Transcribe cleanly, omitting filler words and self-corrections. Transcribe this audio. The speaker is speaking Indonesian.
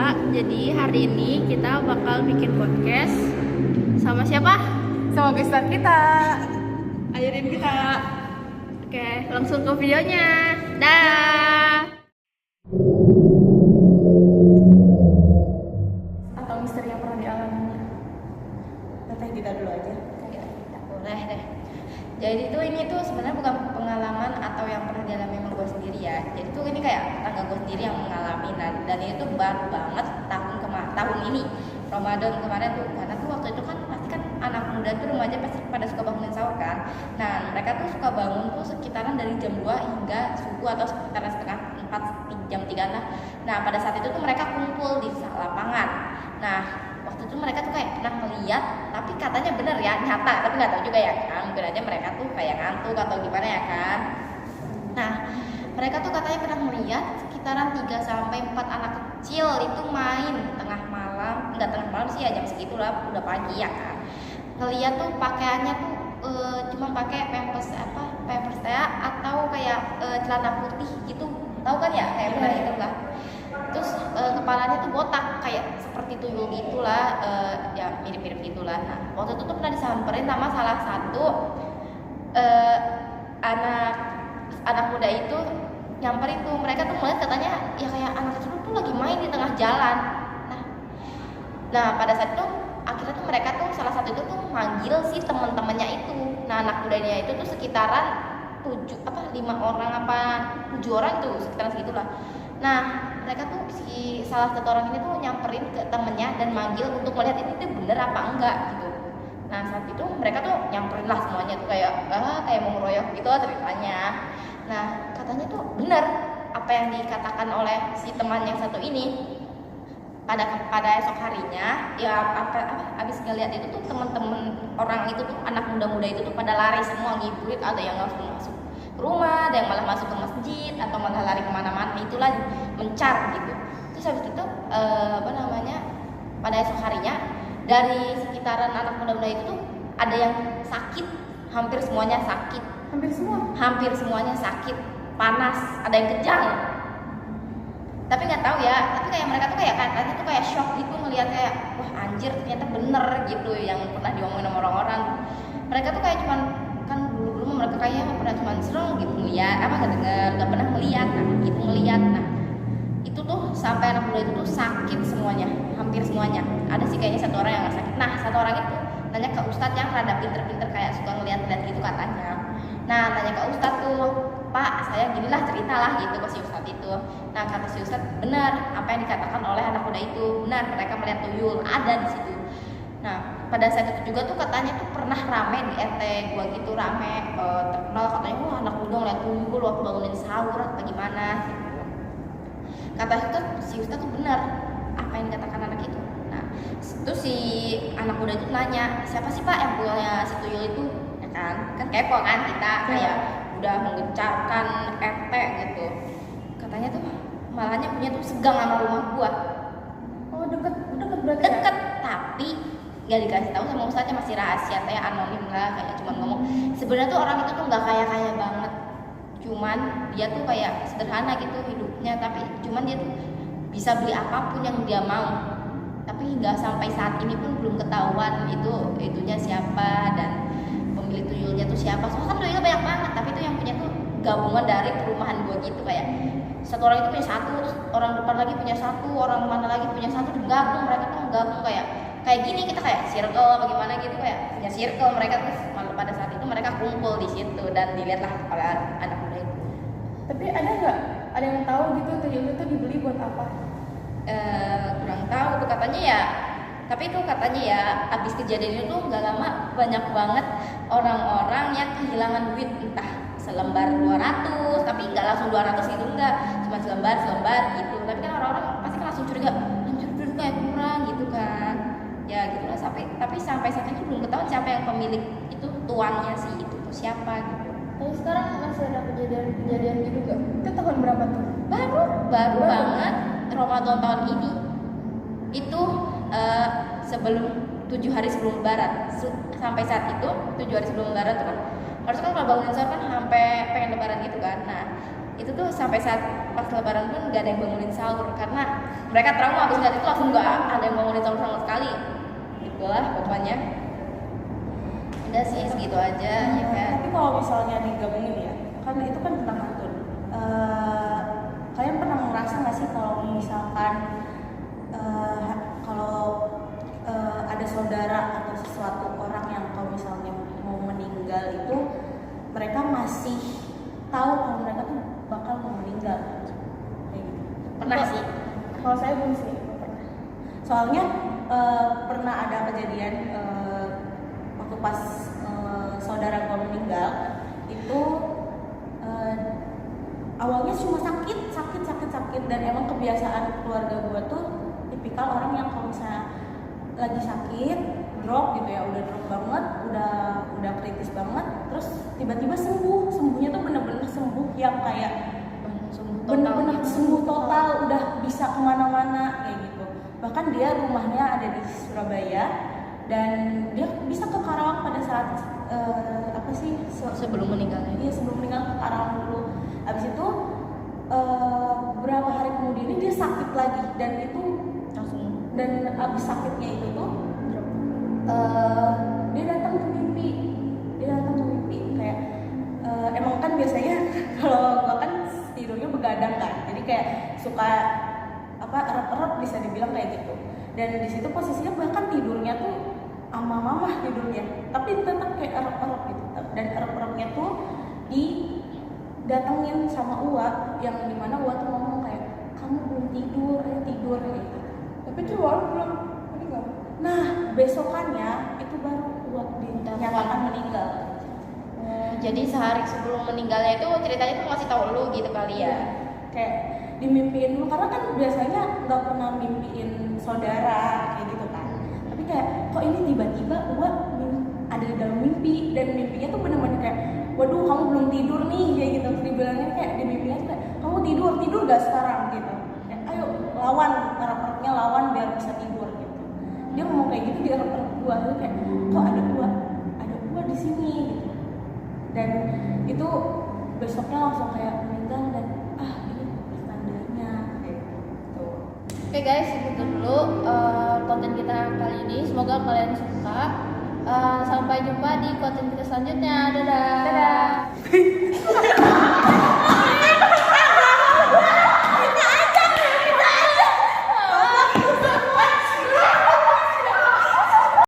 Jadi hari ini kita bakal bikin podcast sama siapa? Sama gestar kita. Ajarin kita. Oke, langsung ke videonya. Dah. Atau misteri yang pernah dialami. Teteh kita dulu aja. Ya, boleh deh. Jadi tuh ini tuh sebenarnya bukan pengalaman atau yang pernah dialami sama gue sendiri ya. Jadi tuh ini kayak tetangga gue sendiri yang mengalami, dan ini tuh baru banget tahun ini Ramadan kemarin tuh, karena tuh waktu itu kan pasti kan anak muda tuh remaja pasti pada suka bangunin sahur kan. Nah mereka tuh suka bangun tuh sekitaran dari jam 2 hingga subuh atau sekitaran setengah 4 jam 3 lah. Nah pada saat itu tuh mereka kumpul di lapangan. Nah waktu itu mereka tuh kayak pernah melihat, tapi katanya bener ya, nyata, tapi nggak tahu juga ya kan, mungkin aja mereka tuh kayak ngantuk atau gimana ya kan. Nah mereka tuh katanya pernah melihat sekitaran 3-4 anak kecil itu main tengah malam, nggak tengah malam sih ya, jam segitulah, udah pagi ya kan. Ngeliat tuh pakaiannya tuh cuma pakai pampers ya, atau kayak celana putih gitu, tahu kan ya, kayak pernah itu lah. Terus kepalanya tuh botak kayak seperti tuyul gitulah, ya mirip-mirip gitulah. Nah waktu itu tuh pernah disamperin sama salah satu anak muda itu, nyamperin tuh. Mereka tuh melihat katanya ya kayak anak kecil tuh lagi main di tengah jalan. Nah pada saat itu akhirnya tuh mereka tuh salah satu itu tuh manggil si teman-temannya itu. Nah anak mudanya itu tuh sekitaran 5 orang apa 7 orang tuh, sekitaran segitulah. Nah mereka tuh si salah satu orang ini tuh nyamperin ke temennya dan manggil untuk melihat ini tuh bener apa enggak gitu. Nah saat itu mereka tuh nyamperin lah semuanya tuh kayak mau ngeroyok gitu ceritanya. Nah katanya tuh bener apa yang dikatakan oleh si teman yang satu ini. Pada esok harinya ya abis ngeliat itu tuh temen-temen orang itu tuh, anak muda-muda itu tuh pada lari semua ngibrit, ada yang langsung masuk ke rumah, ada yang malah masuk ke masjid atau malah lari kemana-mana, itulah mencar gitu. Terus habis itu pada esok harinya dari sekitaran anak muda-muda itu tuh ada yang sakit, hampir semuanya sakit. Hampir semuanya sakit, panas, ada yang kejang. Tapi nggak tahu ya, tapi kayak mereka tuh kayak katanya tuh kayak shock gitu ngelihat kayak wah anjir ternyata bener gitu yang pernah diomongin sama orang-orang. Mereka tuh kayak cuman kan dulu mereka kayaknya pernah cuman serem gitu ngeliat, nggak denger, nggak pernah ngeliat, gitu ngeliat. Nah itu tuh sampai anak muda itu tuh sakit semuanya, hampir semuanya. Ada sih kayaknya satu orang yang nggak sakit. Nah satu orang itu nanya ke ustadz yang rada pinter-pinter kayak suka ngeliat-ngeliat gitu katanya. Nah nanya ke ustadz tuh, Pak saya ginilah ceritalah gitu ke si ustadz itu. Nah kata si ustadz benar apa yang dikatakan oleh anak muda itu, benar mereka melihat tuyul ada di situ. Nah pada saat itu juga tuh katanya tuh pernah rame di RT gua gitu, rame terkenal katanya wah anak muda ngeliat tuyul waktu bangunin sahur atau gimana gitu. Kata itu si ustadz tuh benar apa yang dikatakan anak itu. Nah terus si anak muda itu nanya siapa sih pak yang punya si tuyul itu, ya kan kepo kan kita kayak udah menggencarkan RT gitu. Katanya tuh malahnya punya tuh segang sama rumah gua. Oh deket berarti Deket ya? tapi gak dikasih tahu sama ustaznya, masih rahasia kayak anonim lah, kayak cuman ngomong sebenarnya tuh orang itu tuh nggak kaya banget, cuman dia tuh kayak sederhana gitu hidupnya, tapi cuman dia tuh bisa beli apapun yang dia mau. Tapi hingga sampai saat ini pun belum ketahuan itunya siapa dan pemilik tuyulnya tuh siapa. Soalnya kan tuyulnya banyak banget, tapi itu yang punya tuh gabungan dari perumahan gua gitu, kayak satu orang itu punya satu, terus orang depan lagi punya satu, orang mana lagi punya satu, digabung, mereka tuh gabung kayak gini, kita kayak circle bagaimana gitu, kayak punya circle mereka tuh. Malah pada saat itu mereka kumpul di situ dan dilihatlah oleh anak muda itu. Tapi ada yang tahu gitu tuyul itu dibeli buat apa? Kurang tahu tuh katanya ya. Tapi itu katanya ya abis kejadian itu nggak lama banyak banget orang-orang yang kehilangan duit, entah selembar 200, tapi nggak langsung 200 gitu, enggak, cuma selembar gitu. Tapi kan orang-orang pasti kan langsung curiga, anjir duit kayak kurang gitu kan. Ya gitu lah, tapi sampai saat ini belum ketahuan siapa yang pemilik itu, tuannya sih itu tuh siapa gitu. Tapi sekarang masih ada kejadian gitu gak? Itu tahun berapa tuh? Baru banget Ramadan tahun ini. Itu sebelum 7 hari sebelum lebaran. Sampai saat itu 7 hari sebelum lebaran tuh kan harusnya kan kalau bangunin sahur kan sampai pengen lebaran gitu kan. Nah itu tuh sampai saat pas lebaran pun gak ada yang bangunin sahur karena mereka trauma habis lihat itu langsung gak ada yang bangunin sahur sama sekali. Itulah pokoknya. Udah sih segitu aja ya kan. Tapi kalau misalnya digabungin ya, kan itu kan tentang hantu. Kalian pernah ngerasa nggak sih kalau misalkan ada saudara atau sesuatu orang yang kalau misalnya mau meninggal itu mereka masih tahu kalau mereka tuh bakal mau meninggal kayak gitu. Pernah sih. Kalau saya belum sih, belum pernah. Soalnya pernah ada kejadian waktu pas saudara gue meninggal itu awalnya cuma sakit dan emang kebiasaan keluarga gue tuh tipikal orang yang kalau misalnya lagi sakit drop gitu ya, udah drop banget, udah kritis banget, terus tiba-tiba sembuhnya tuh bener-bener sembuh yang kayak bener-bener sembuh total, udah bisa kemana-mana kayak gitu. Bahkan dia rumahnya ada di Surabaya dan dia bisa ke Karawang pada saat sebelum meninggalnya. Iya, sebelum meninggal ke Karawang dulu. Habis itu beberapa hari kemudian dia sakit lagi dan itu langsung, dan abis sakitnya itu tuh dia datang ke mimpi kayak emang kan biasanya kalau gua kan tidurnya begadang kan, jadi kayak suka erep-erep bisa dibilang kayak gitu. Dan di situ posisinya bahkan tidurnya tuh sama mamah tidurnya, tapi tetap kayak erep-erep gitu. Dan erep-erepnya tuh didatengin sama Uwa, yang dimana Uwa tuh ngomong kayak kamu belum tidur, ayo tidur kayak gitu. Tapi tuh Uwa belum meninggal. Nah besokannya itu baru Uwa dinyatakan meninggal. Jadi sehari sebelum meninggalnya itu ceritanya tuh masih tahu lu gitu kali ya? Kayak dimimpiin dulu, karena kan biasanya nggak pernah mimpiin saudara kayak gitu kan. Tapi kayak kok ini tiba-tiba Uwa ada di dalam mimpi, dan mimpinya tuh bener-bener kayak waduh kamu belum tidur nih kayak gitu. Terus dibilangnya kayak di mimpinya tuh kayak kamu tidur gak sekarang gitu, kayak ayo lawan, harap-harapnya lawan biar bisa tidur gitu. Dia ngomong kayak gitu di harap gua tuh kayak kok ada Uwa di sini gitu. Dan itu besoknya langsung kayak meninggal, dan ini tandanya kayak gitu. Oke guys, segitu dulu konten kita kali ini. Semoga kalian suka. Sampai jumpa di konten kita selanjutnya. Dadah. Dadah.